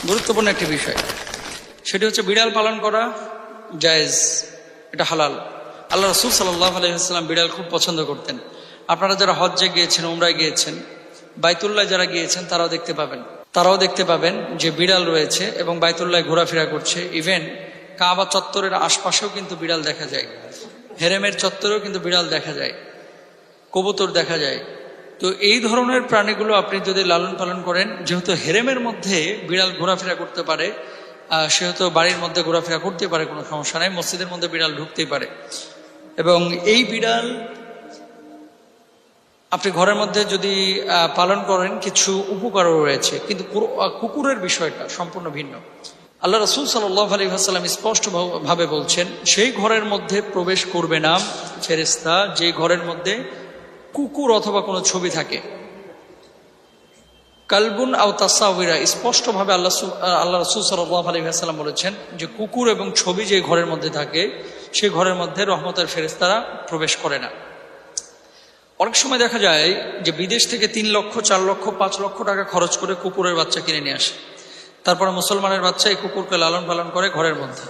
গুরুত্বপূর্ণ একটি বিষয়, সেটি হচ্ছে বিড়াল পালন করা জায়েজ, এটা হালাল। আল্লাহ রাসূল সাল্লাল্লাহু আলাইহি ওয়াসাল্লাম বিড়াল খুব পছন্দ করতেন। আপনারা যারা হজ্জে গিয়েছেন, উমরায় গিয়েছেন, বাইতুল্লাহ যারা গিয়েছেন তারাও দেখতে পাবেন যে বিড়াল রয়েছে এবং বাইতুল্লাহ ঘোরাফেরা করছে। ইভেন কাবা চত্বরের আশপাশেও কিন্তু বিড়াল দেখা যায়, হেরেমের চত্বরেও কিন্তু বিড়াল দেখা যায়, কবুতর দেখা যায়। তো এই ধরনের প্রাণীগুলো আপনি যদি লালন পালন করেন, যেহেতু হেরেমের মধ্যে বিড়াল ঘোরাফেরা করতে পারে, সেহেতু বাড়ির মধ্যে ঘোরাফেরা করতে পারে, কোনো সমস্যা নাই, মসজিদের মধ্যে বিড়াল ঢুকতেই পারে। এবং এই বিড়াল আপনি ঘরের মধ্যে যদি পালন করেন, কিছু উপকারও রয়েছে, কিন্তু কুকুরের বিষয়টা সম্পূর্ণ ভিন্ন। আল্লাহ রাসূল সাল্লাল্লাহু আলাইহি ওয়াসাল্লাম স্পষ্ট ভাবে বলছেন, সেই ঘরের মধ্যে প্রবেশ করবে না ফেরেশতা যে ঘরের মধ্যে কুকুর অথবা কোনো ছবি থাকে। কালবুন আও তাসাউরা, স্পষ্টভাবে আল্লাহ রাসূল সাল্লাল্লাহু আলাইহি ওয়াসাল্লাম বলেছেন যে কুকুর এবং ছবি যে ঘরের মধ্যে থাকে, সেই ঘরের মধ্যে রহমতের ফেরেশতারা প্রবেশ করে না। অনেক সময় দেখা যায় যে বিদেশ থেকে 3 লক্ষ, 4 লক্ষ, 5 লক্ষ টাকা খরচ করে কুকুরের বাচ্চা কিনে নিয়ে আসে, তারপরে মুসলমানের বাচ্চা এই কুকুরকে লালন পালন করে ঘরের মধ্যে।